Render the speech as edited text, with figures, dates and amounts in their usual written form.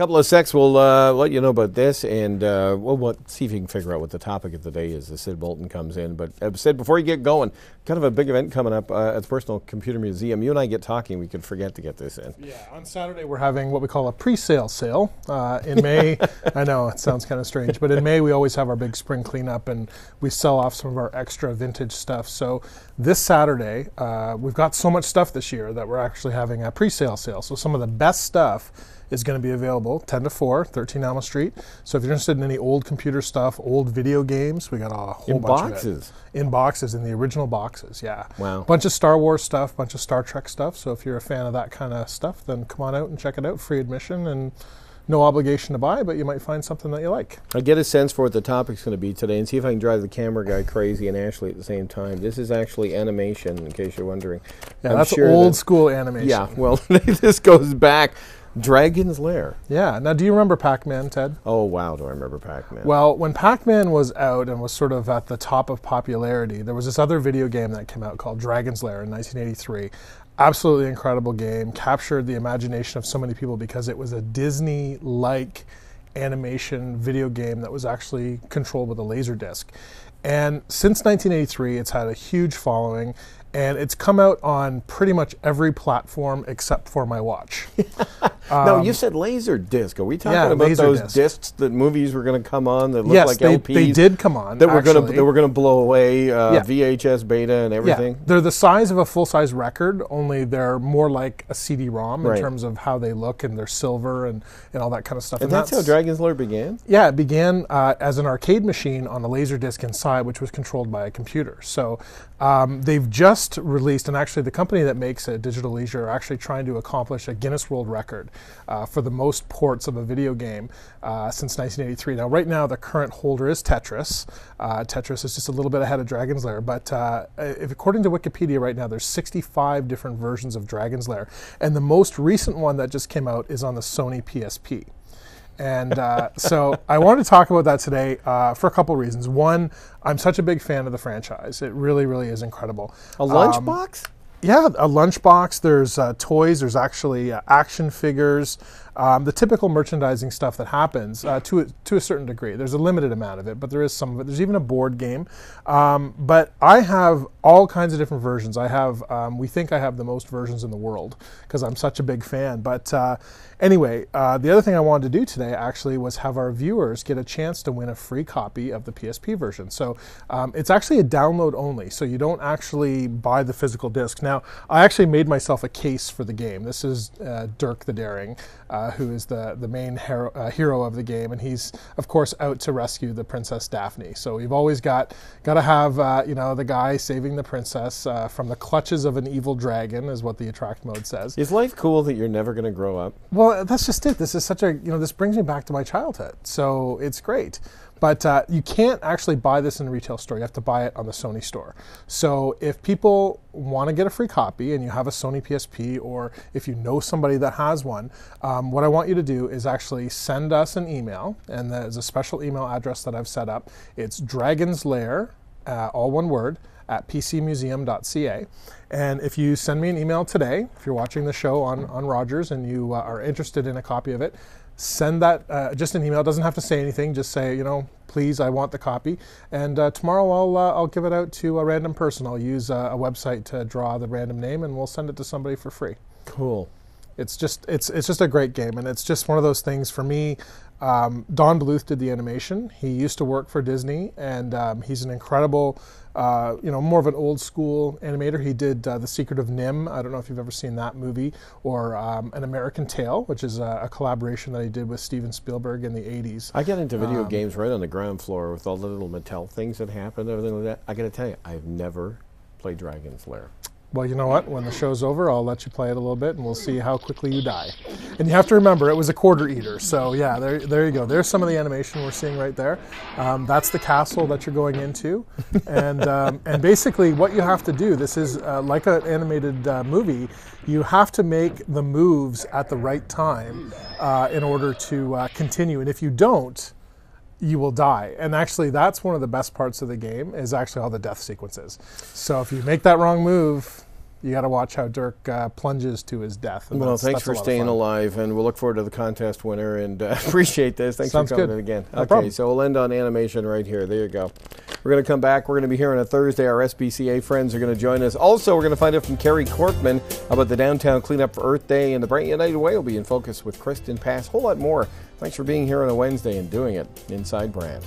Couple of secs, we'll let you know about this, and we'll see if you can figure out what the topic of the day is as Sid Bolton comes in. But Sid, before you get going, kind of a big event coming up at the Personal Computer Museum. You and I get talking, we could forget to get this in. Yeah, on Saturday we're having what we call a pre-sale sale. In May, I know it sounds kind of strange, but in May we always have our big spring cleanup, and we sell off some of our extra vintage stuff. So this Saturday, we've got so much stuff this year that we're actually having a pre-sale sale. So some of the best stuff is going to be available 10 to 4, 13 Alma Street. So if you're interested in any old computer stuff, old video games, we got a whole bunch of it. In boxes, in the original boxes, yeah. Wow. Bunch of Star Wars stuff, bunch of Star Trek stuff. So if you're a fan of that kind of stuff, then come on out and check it out. Free admission and no obligation to buy, but you might find something that you like. I get a sense for what the topic's going to be today, and see if I can drive the camera guy crazy and Ashley at the same time. This is actually animation, in case you're wondering. Yeah, that's sure old school animation. Yeah, well, this goes back. Dragon's Lair. Yeah. Now, do you remember Pac-Man, Ted? Oh, wow, do I remember Pac-Man. Well, when Pac-Man was out and was sort of at the top of popularity, there was this other video game that came out called Dragon's Lair in 1983. Absolutely incredible game. Captured the imagination of so many people because it was a Disney-like animation video game that was actually controlled with a laser disc. And since 1983, it's had a huge following, and it's come out on pretty much every platform except for my watch. No, you said laser disc. Are we talking about those discs that movies were going to come on that looked like LPs? Yes, they did come on. That were going to blow away VHS beta and everything. Yeah. They're the size of a full-size record, only they're more like a CD-ROM in terms of how they look, and they're silver and all that kind of stuff. And that's how Dragon's Lair began? Yeah, it began as an arcade machine on a laser disc inside, which was controlled by a computer. So they've just released, and actually the company that makes it, Digital Leisure, are actually trying to accomplish a Guinness World Record for the most ports of a video game since 1983. Now, right now, the current holder is Tetris. Tetris is just a little bit ahead of Dragon's Lair, but according to Wikipedia right now, there's 65 different versions of Dragon's Lair, and the most recent one that just came out is on the Sony PSP. And so I wanted to talk about that today for a couple of reasons. One, I'm such a big fan of the franchise. It really, really is incredible. A lunchbox? Yeah, a lunchbox. There's toys. There's actually action figures. The typical merchandising stuff that happens to a certain degree. There's a limited amount of it, but there is some of it. There's even a board game. But I have all kinds of different versions. I have, we think I have the most versions in the world because I'm such a big fan. But anyway, the other thing I wanted to do today actually was have our viewers get a chance to win a free copy of the PSP version. So it's actually a download only, so you don't actually buy the physical disc. Now, I actually made myself a case for the game. This is Dirk the Daring, who is the main hero of the game, and he's of course out to rescue the Princess Daphne. So we've always got to have the guy saving the princess from the clutches of an evil dragon, is what the attract mode says. Is life cool that you're never going to grow up? Well, that's just it. This is such a this brings me back to my childhood, so it's great. But you can't actually buy this in a retail store. You have to buy it on the Sony store. So if people want to get a free copy and you have a Sony PSP, or if you know somebody that has one, what I want you to do is actually send us an email, and there's a special email address that I've set up. It's Dragon's Lair, all one word, at pcmuseum.ca. And if you send me an email today, if you're watching the show on Rogers and you are interested in a copy of it, send that just an email. It doesn't have to say anything. Just say, please, I want the copy. And tomorrow I'll give it out to a random person. I'll use a website to draw the random name, and we'll send it to somebody for free. Cool. It's just a great game, and it's just one of those things for me. Don Bluth did the animation. He used to work for Disney, and he's an incredible, more of an old school animator. He did The Secret of Nim. I don't know if you've ever seen that movie, or An American Tail, which is a collaboration that he did with Steven Spielberg in the 80s. I get into video games right on the ground floor with all the little Mattel things that happen, everything like that. I got to tell you, I've never played Dragon's Lair. Well, you know what? When the show's over, I'll let you play it a little bit, and we'll see how quickly you die. And you have to remember, it was a quarter eater. So yeah, there you go. There's some of the animation we're seeing right there. That's the castle that you're going into. And basically what you have to do, this is like an animated movie, you have to make the moves at the right time in order to continue. And if you don't, you will die. And actually, that's one of the best parts of the game, is actually all the death sequences. So if you make that wrong move, you got to watch how Dirk plunges to his death. Well, thanks for staying alive, and we'll look forward to the contest winner, and appreciate this. Thanks for coming in again. No problem. So we'll end on animation right here. There you go. We're going to come back. We're going to be here on a Thursday. Our SBCA friends are going to join us. Also, we're going to find out from Kerry Corkman about the downtown cleanup for Earth Day, and the Brant United Way will be in focus with Kristen Pass. A whole lot more. Thanks for being here on a Wednesday and doing it inside Brant.